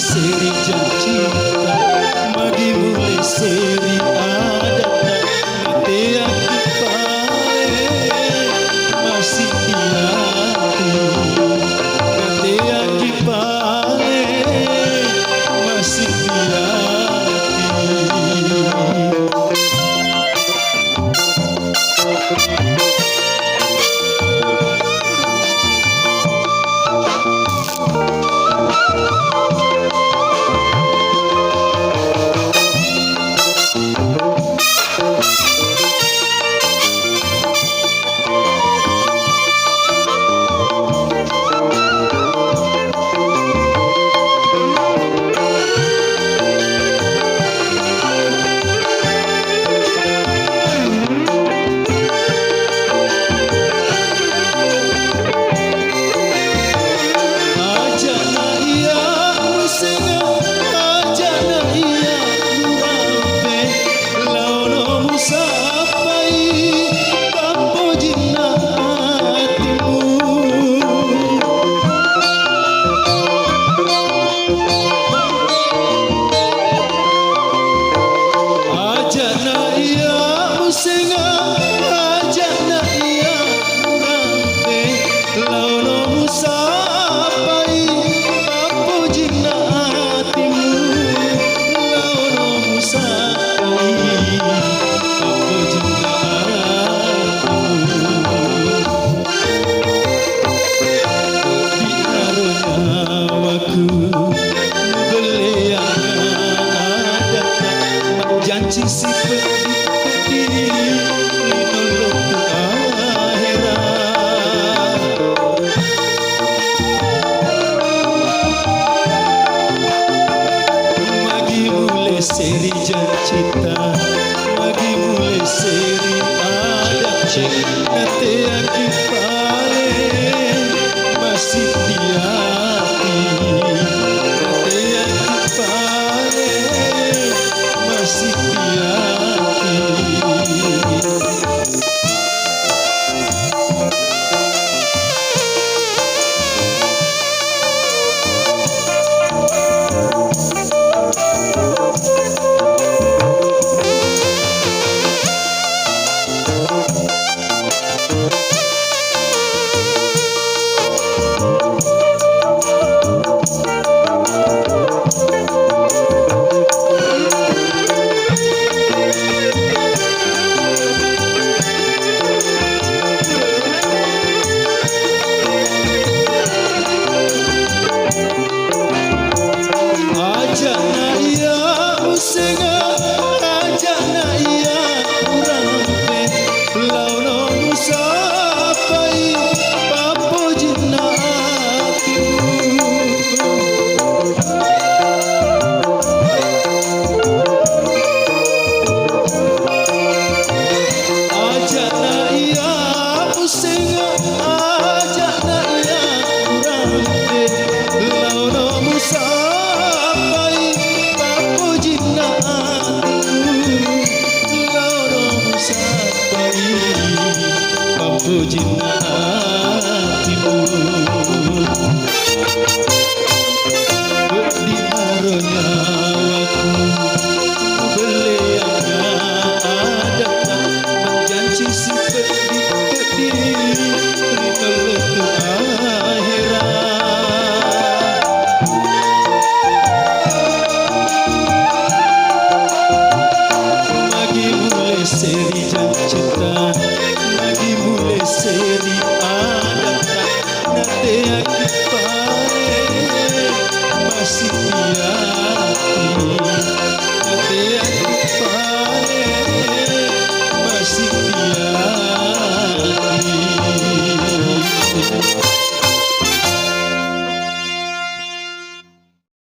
seri cinta magi mulai seri adat nanti aku pare masih diati nanti aku pare masih janji si pedih linolok tu akhirat magi mulai seri cinta magi mulai seri adat nanti aku pare masih diati nanti aku pare masih jinna hatimu di haro nyawaku belianya ada menjanji si pedih linolok tu akhirat magi mulai seri cinta seri adat nanti aku pare